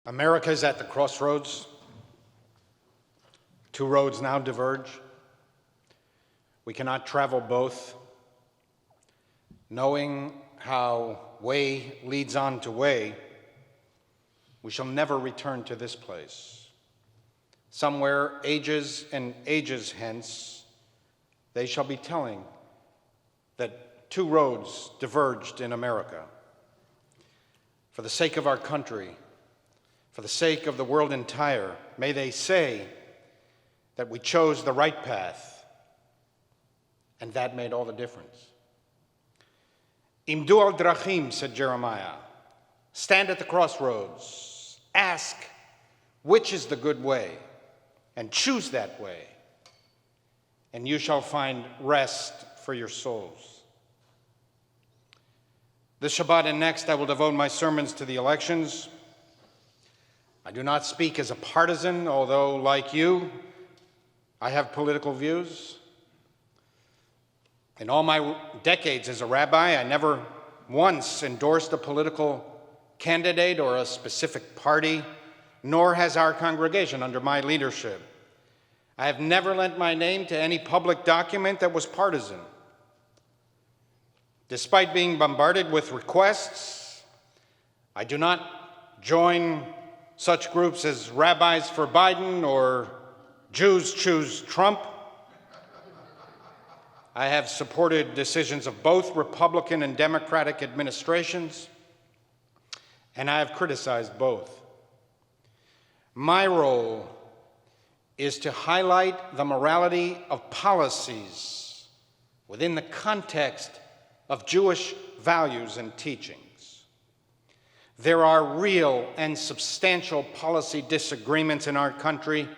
America is at the crossroads. Two roads now diverge. We cannot travel both. Knowing how way leads on to way, we shall never return to this place. Somewhere, ages and ages hence, they shall be telling that two roads diverged in America. For the sake of our country, for the sake of the world entire, may they say that we chose the right path, and that made all the difference. Imdu al-drachim, said Jeremiah. Stand at the crossroads. Ask which is the good way, and choose that way, and you shall find rest for your souls. This Shabbat and next, I will devote my sermons to the elections. I do not speak as a partisan, although, like you, I have political views. In all my decades as a rabbi, I never once endorsed a political candidate or a specific party, nor has our congregation under my leadership. I have never lent my name to any public document that was partisan. Despite being bombarded with requests, I do not join such groups as Rabbis for Biden or Jews Choose Trump. I have supported decisions of both Republican and Democratic administrations, and I have criticized both. My role is to highlight the morality of policies within the context of Jewish values and teachings. There are real and substantial policy disagreements in our country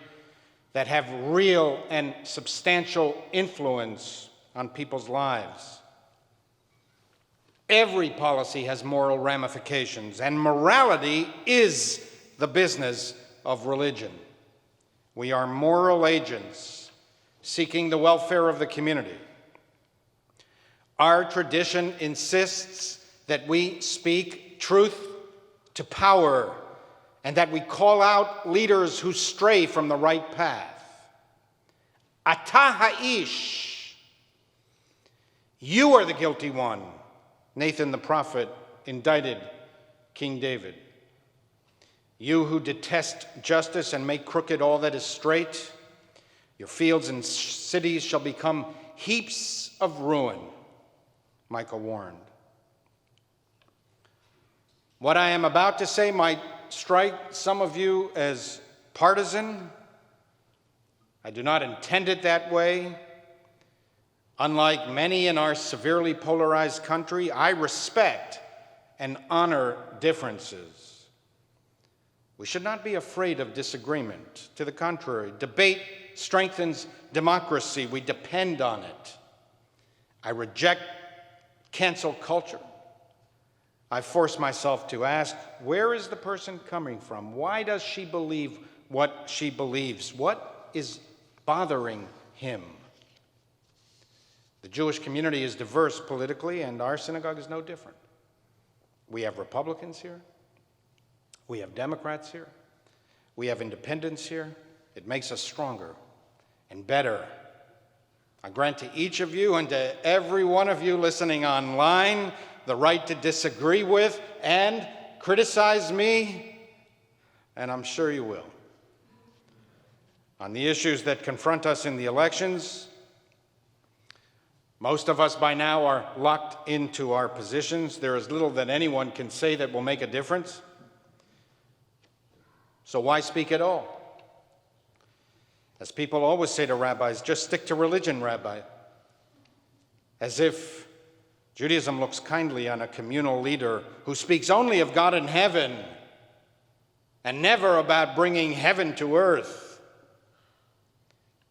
that have real and substantial influence on people's lives. Every policy has moral ramifications, and morality is the business of religion. We are moral agents seeking the welfare of the community. Our tradition insists that we speak truth to power and that we call out leaders who stray from the right path. Ata ha'ish, you are the guilty one, Nathan the prophet indicted King David. You who detest justice and make crooked all that is straight, your fields and cities shall become heaps of ruin, Micah warned. What I am about to say might strike some of you as partisan. I do not intend it that way. Unlike many in our severely polarized country, I respect and honor differences. We should not be afraid of disagreement. To the contrary, debate strengthens democracy. We depend on it. I reject cancel culture. I force myself to ask, where is the person coming from? Why does she believe what she believes? What is bothering him? The Jewish community is diverse politically, and our synagogue is no different. We have Republicans here. We have Democrats here. We have independents here. It makes us stronger and better. I grant to each of you and to every one of you listening online the right to disagree with and criticize me, and I'm sure you will. On the issues that confront us in the elections, most of us by now are locked into our positions. There is little that anyone can say that will make a difference. So why speak at all? As people always say to rabbis, just stick to religion, Rabbi. As if Judaism looks kindly on a communal leader who speaks only of God in heaven and never about bringing heaven to earth.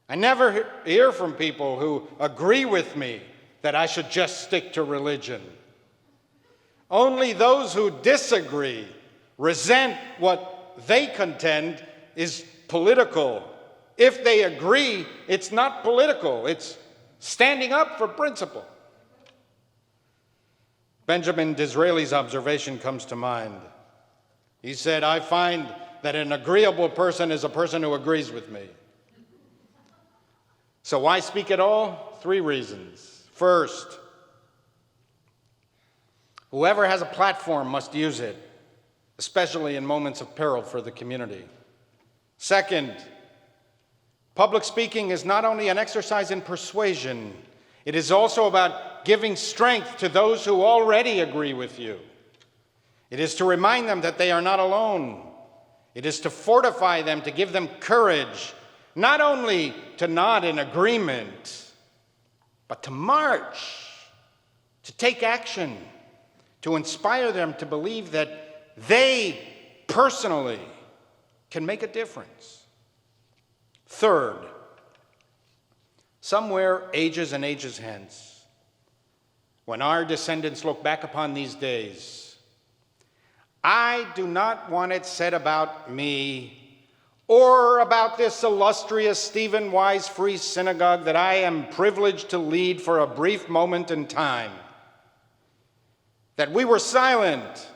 I never hear from people who agree with me that I should just stick to religion. Only those who disagree resent what they contend is political. If they agree, it's not political. It's standing up for principle. Benjamin Disraeli's observation comes to mind. He said, I find that an agreeable person is a person who agrees with me. So why speak at all? 3 reasons. First, whoever has a platform must use it, especially in moments of peril for the community. Second, public speaking is not only an exercise in persuasion, it is also about giving strength to those who already agree with you. It is to remind them that they are not alone. It is to fortify them, to give them courage, not only to nod in agreement, but to march, to take action, to inspire them to believe that they personally can make a difference. Third, somewhere ages and ages hence, when our descendants look back upon these days, I do not want it said about me or about this illustrious Stephen Wise Free Synagogue that I am privileged to lead for a brief moment in time, that we were silent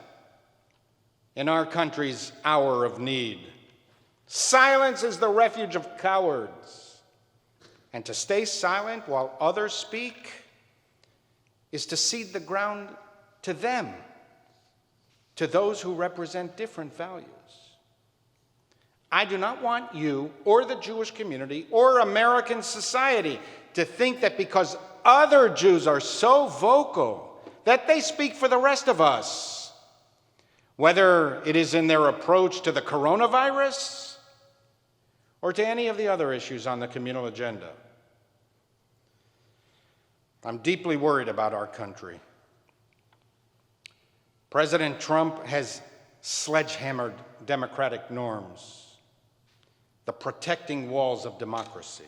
in our country's hour of need. Silence is the refuge of cowards, and to stay silent while others speak is to cede the ground to them, to those who represent different values. I do not want you or the Jewish community or American society to think that because other Jews are so vocal that they speak for the rest of us, whether it is in their approach to the coronavirus or to any of the other issues on the communal agenda. I'm deeply worried about our country. President Trump has sledgehammered democratic norms, the protecting walls of democracy.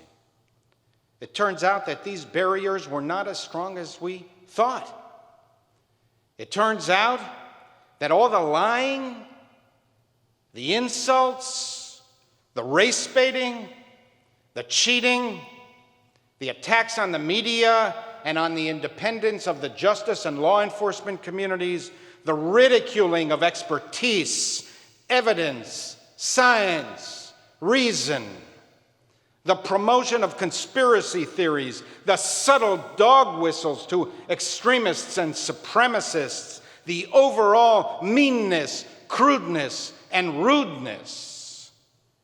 It turns out that these barriers were not as strong as we thought. It turns out that all the lying, the insults, the race baiting, the cheating, the attacks on the media and on the independence of the justice and law enforcement communities, the ridiculing of expertise, evidence, science, reason, the promotion of conspiracy theories, the subtle dog whistles to extremists and supremacists, the overall meanness, crudeness, and rudeness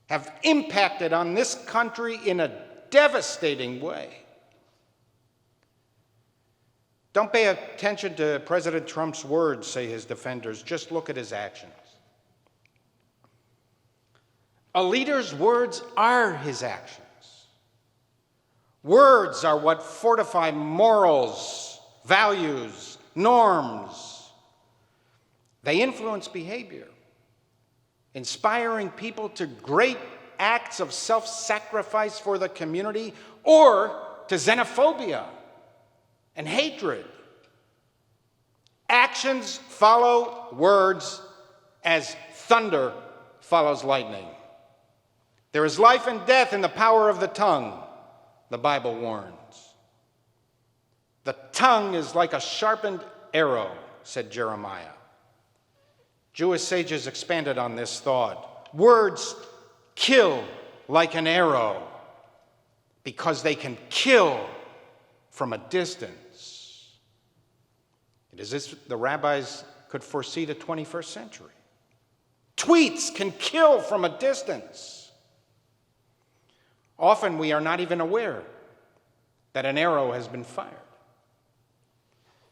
have impacted on this country in a devastating way. Don't pay attention to President Trump's words, say his defenders. Just look at his actions. A leader's words are his actions. Words are what fortify morals, values, norms. They influence behavior, inspiring people to great acts of self-sacrifice for the community or to xenophobia and hatred. Actions follow words as thunder follows lightning. There is life and death in the power of the tongue, the Bible warns. The tongue is like a sharpened arrow, said Jeremiah. Jewish sages expanded on this thought. Words kill like an arrow because they can kill from a distance. It is as if the rabbis could foresee the 21st century. Tweets can kill from a distance. Often we are not even aware that an arrow has been fired.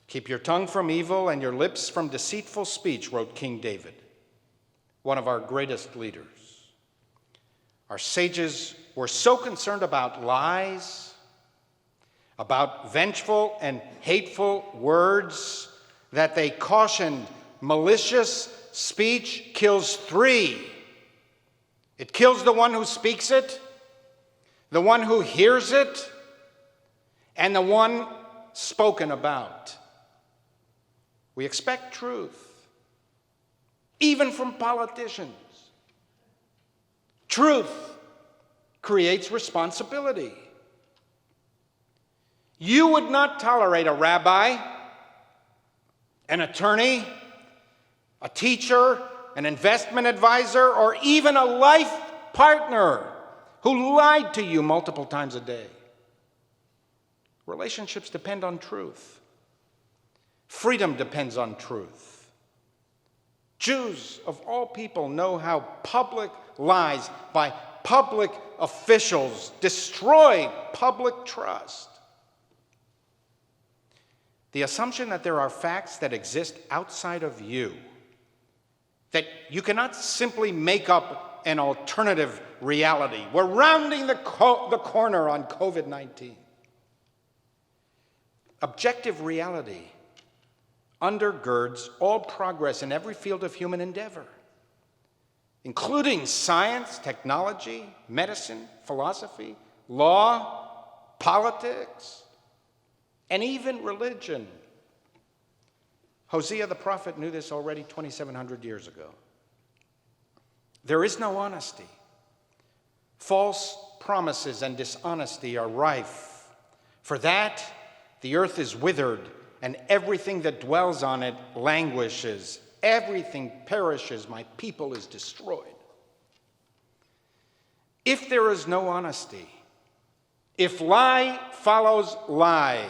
Keep your tongue from evil and your lips from deceitful speech, wrote King David, one of our greatest leaders. Our sages were so concerned about lies, about vengeful and hateful words, that they cautioned malicious speech kills 3. It kills the one who speaks it, the one who hears it, and the one spoken about. We expect truth, even from politicians. Truth creates responsibility. You would not tolerate a rabbi, an attorney, a teacher, an investment advisor, or even a life partner who lied to you multiple times a day. Relationships depend on truth. Freedom depends on truth. Jews, of all people, know how public lies by public officials destroy public trust. The assumption that there are facts that exist outside of you, that you cannot simply make up an alternative reality. We're rounding the corner on COVID-19. Objective reality undergirds all progress in every field of human endeavor, including science, technology, medicine, philosophy, law, politics, and even religion. Hosea the prophet knew this already 2,700 years ago. There is no honesty. False promises and dishonesty are rife. For that, the earth is withered, and everything that dwells on it languishes. Everything perishes. My people is destroyed. If there is no honesty, if lie follows lie,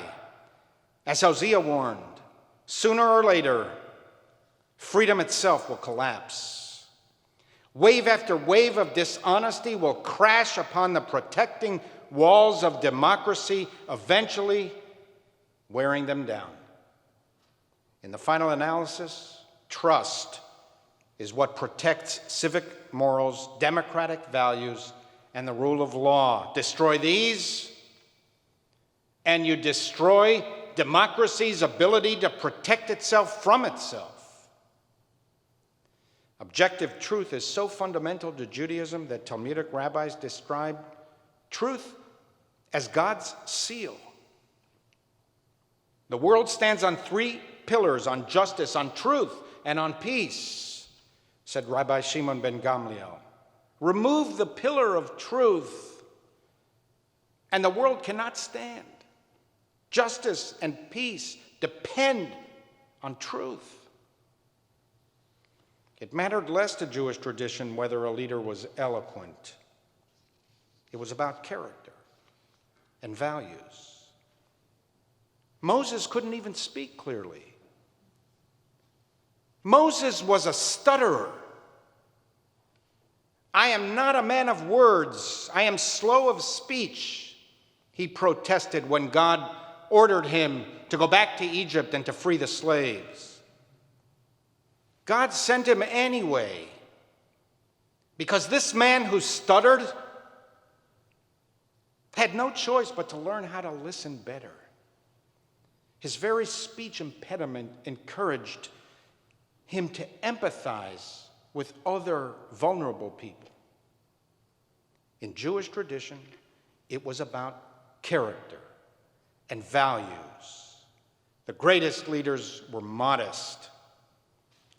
as Hosea warned, sooner or later, freedom itself will collapse. Wave after wave of dishonesty will crash upon the protecting walls of democracy, eventually wearing them down. In the final analysis, trust is what protects civic morals, democratic values, and the rule of law. Destroy these, and you destroy democracy's ability to protect itself from itself. Objective truth is so fundamental to Judaism that Talmudic rabbis describe truth as God's seal. The world stands on three pillars: on justice, on truth, and on peace, said Rabbi Shimon ben Gamliel. Remove the pillar of truth, and the world cannot stand. Justice and peace depend on truth. It mattered less to Jewish tradition whether a leader was eloquent. It was about character and values. Moses couldn't even speak clearly. Moses was a stutterer. I am not a man of words. I am slow of speech, he protested when God ordered him to go back to Egypt and to free the slaves. God sent him anyway, because this man who stuttered had no choice but to learn how to listen better. His very speech impediment encouraged him to empathize with other vulnerable people. In Jewish tradition, it was about character and values. The greatest leaders were modest.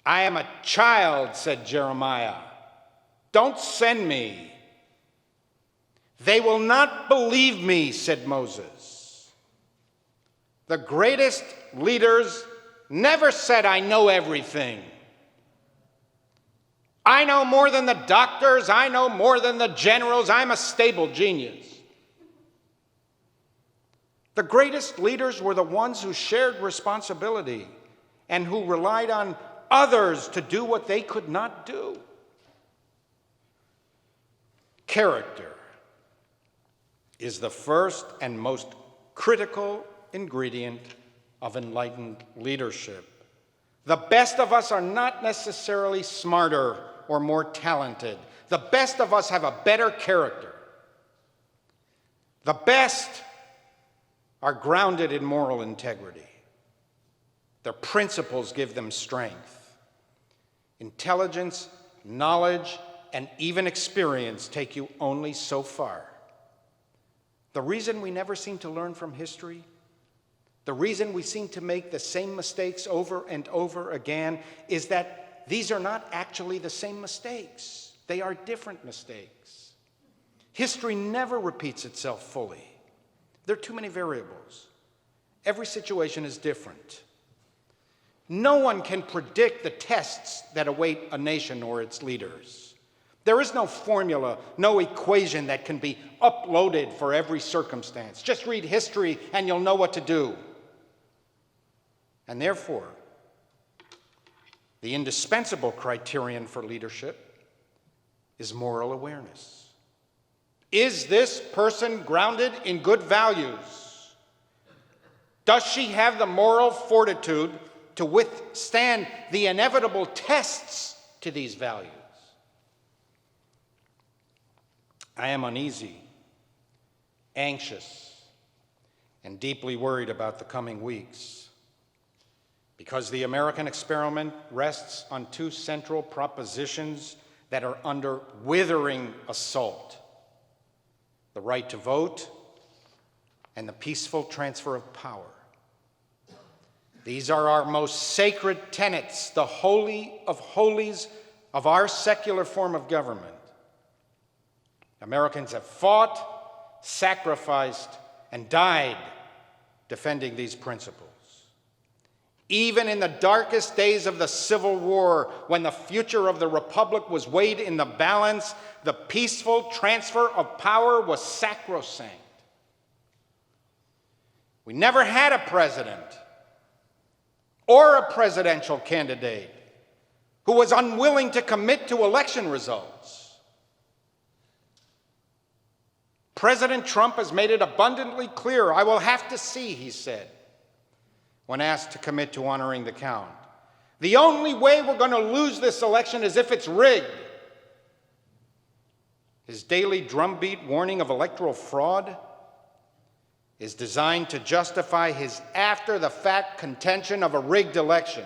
I am a child, said Jeremiah. Don't send me. They will not believe me, said Moses. The greatest leaders never said, I know everything. I know more than the doctors. I know more than the generals. I'm a stable genius. The greatest leaders were the ones who shared responsibility and who relied on others to do what they could not do. Character is the first and most critical ingredient of enlightened leadership. The best of us are not necessarily smarter or more talented. The best of us have a better character. The best are grounded in moral integrity. Their principles give them strength. Intelligence, knowledge, and even experience take you only so far. The reason we never seem to learn from history, the reason we seem to make the same mistakes over and over again, is that these are not actually the same mistakes. They are different mistakes. History never repeats itself fully. There are too many variables. Every situation is different. No one can predict the tests that await a nation or its leaders. There is no formula, no equation that can be uploaded for every circumstance. Just read history and you'll know what to do. And therefore, the indispensable criterion for leadership is moral awareness. Is this person grounded in good values? Does she have the moral fortitude to withstand the inevitable tests to these values? I am uneasy, anxious, and deeply worried about the coming weeks because the American experiment rests on two central propositions that are under withering assault: the right to vote and the peaceful transfer of power. These are our most sacred tenets, the holy of holies of our secular form of government. Americans have fought, sacrificed, and died defending these principles. Even in the darkest days of the Civil War, when the future of the Republic was weighed in the balance, the peaceful transfer of power was sacrosanct. We never had a president or a presidential candidate who was unwilling to commit to election results. President Trump has made it abundantly clear, "I will have to see," he said, when asked to commit to honoring the count. "The only way we're going to lose this election is if it's rigged." His daily drumbeat warning of electoral fraud is designed to justify his after-the-fact contention of a rigged election.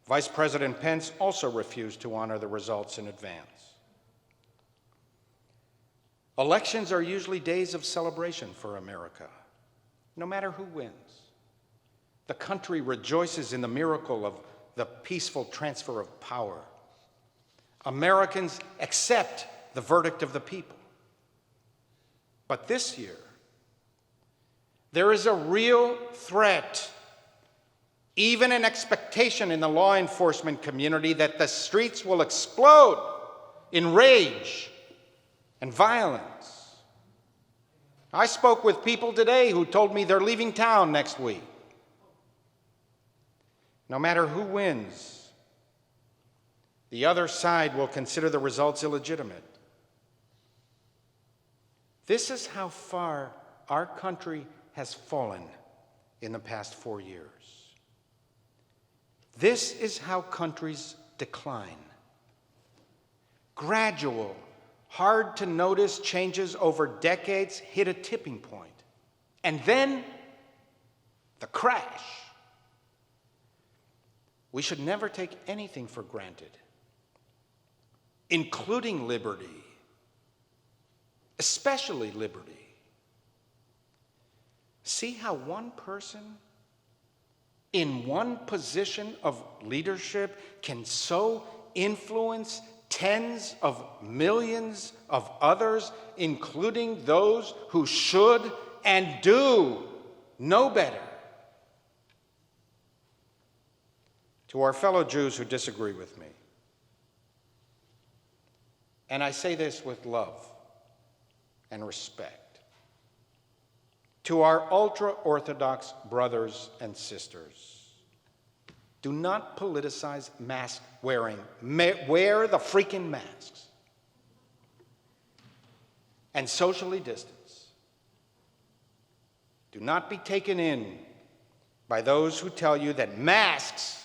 Vice President Pence also refused to honor the results in advance. Elections are usually days of celebration for America, no matter who wins. The country rejoices in the miracle of the peaceful transfer of power. Americans accept the verdict of the people. But this year, there is a real threat, even an expectation in the law enforcement community, that the streets will explode in rage and violence. I spoke with people today who told me they're leaving town next week. No matter who wins, the other side will consider the results illegitimate. This is how far our country has fallen in the past 4 years. This is how countries decline. Gradual, hard-to-notice changes over decades hit a tipping point, and then the crash. We should never take anything for granted, including liberty, especially liberty. See how one person in one position of leadership can so influence tens of millions of others, including those who should and do know better. To our fellow Jews who disagree with me, and I say this with love and respect, to our ultra-Orthodox brothers and sisters, do not politicize mask wearing. Wear the freaking masks. And socially distance. Do not be taken in by those who tell you that masks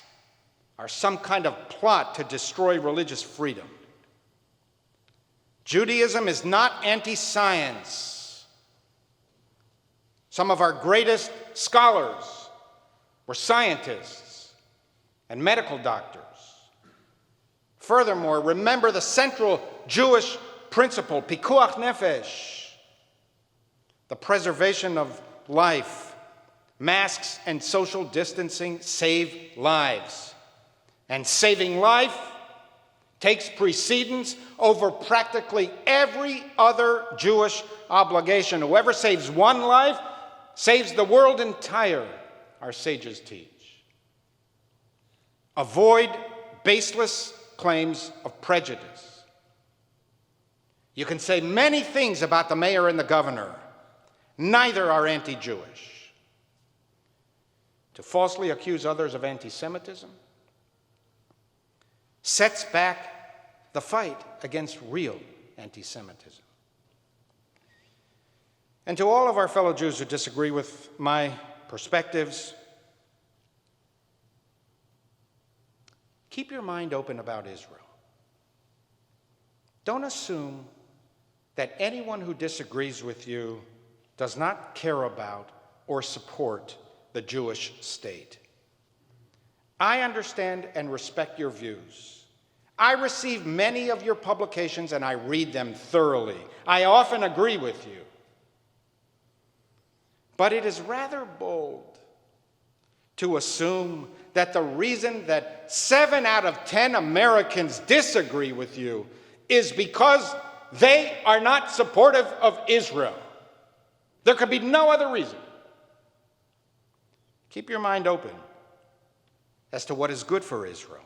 are some kind of plot to destroy religious freedom. Judaism is not anti-science. Some of our greatest scholars were scientists and medical doctors. Furthermore, remember the central Jewish principle, pikuach nefesh, the preservation of life. Masks and social distancing save lives. And saving life takes precedence over practically every other Jewish obligation. Whoever saves one life saves the world entire, our sages teach. Avoid baseless claims of prejudice. You can say many things about the mayor and the governor. Neither are anti-Jewish. To falsely accuse others of anti-Semitism sets back the fight against real anti-Semitism. And to all of our fellow Jews who disagree with my perspectives, keep your mind open about Israel. Don't assume that anyone who disagrees with you does not care about or support the Jewish state. I understand and respect your views. I receive many of your publications and I read them thoroughly. I often agree with you. But it is rather bold to assume that the reason that 7 out of 10 Americans disagree with you is because they are not supportive of Israel. There could be no other reason. Keep your mind open as to what is good for Israel,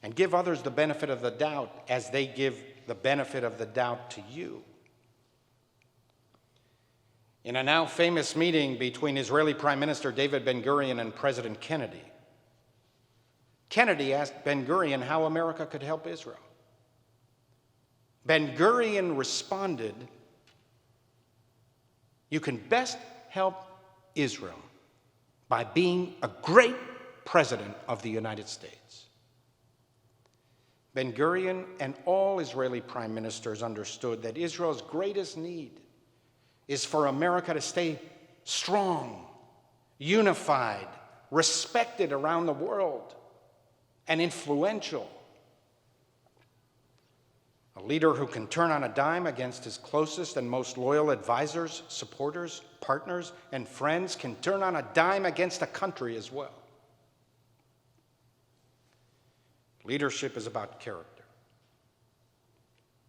and give others the benefit of the doubt as they give the benefit of the doubt to you. In a now famous meeting between Israeli Prime Minister David Ben-Gurion and President Kennedy, Kennedy asked Ben-Gurion how America could help Israel. Ben-Gurion responded, "You can best help Israel by being a great president of the United States." Ben-Gurion and all Israeli prime ministers understood that Israel's greatest need is for America to stay strong, unified, respected around the world, and influential. A leader who can turn on a dime against his closest and most loyal advisors, supporters, partners, and friends can turn on a dime against a country as well. Leadership is about character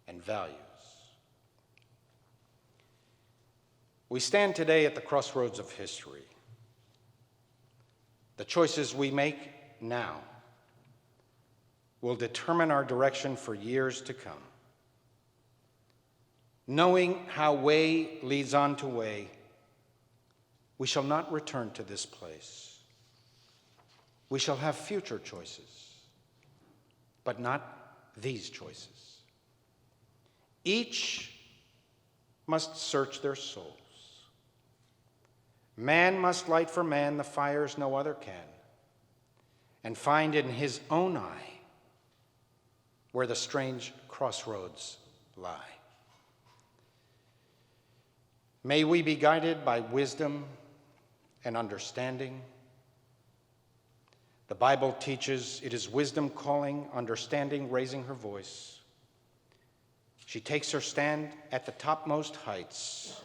and values. We stand today at the crossroads of history. The choices we make now will determine our direction for years to come. Knowing how way leads on to way, we shall not return to this place. We shall have future choices, but not these choices. Each must search their souls. Man must light for man the fires no other can, and find in his own eye where the strange crossroads lie. May we be guided by wisdom and understanding. The Bible teaches it is wisdom calling, understanding raising her voice. She takes her stand at the topmost heights,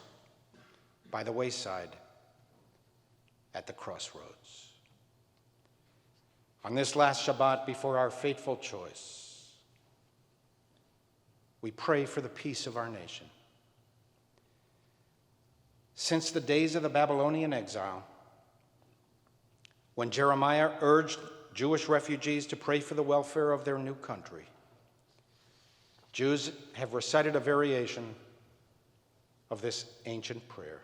by the wayside, at the crossroads. On this last Shabbat before our fateful choice, we pray for the peace of our nation. Since the days of the Babylonian exile, when Jeremiah urged Jewish refugees to pray for the welfare of their new country, Jews have recited a variation of this ancient prayer.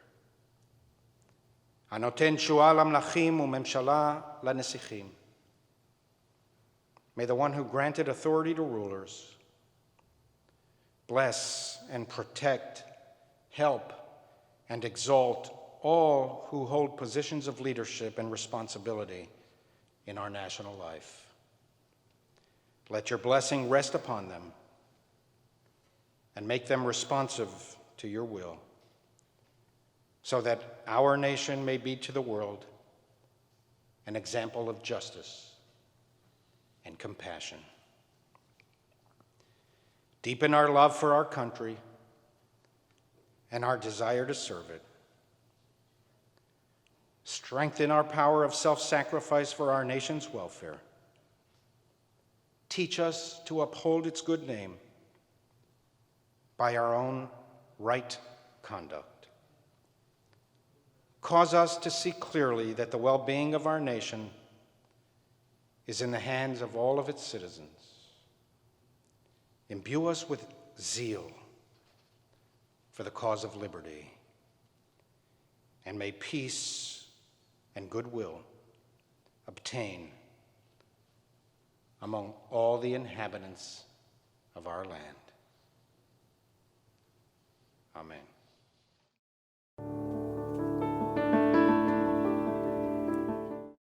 Anoten shua lamlachim umemshala lanesichim. May the one who granted authority to rulers bless and protect, help, and exalt all who hold positions of leadership and responsibility in our national life. Let your blessing rest upon them and make them responsive to your will, so that our nation may be to the world an example of justice and compassion. Deepen our love for our country and our desire to serve it. Strengthen our power of self-sacrifice for our nation's welfare. Teach us to uphold its good name by our own right conduct. Cause us to see clearly that the well-being of our nation is in the hands of all of its citizens. Imbue us with zeal for the cause of liberty, and may peace and goodwill obtain among all the inhabitants of our land. Amen.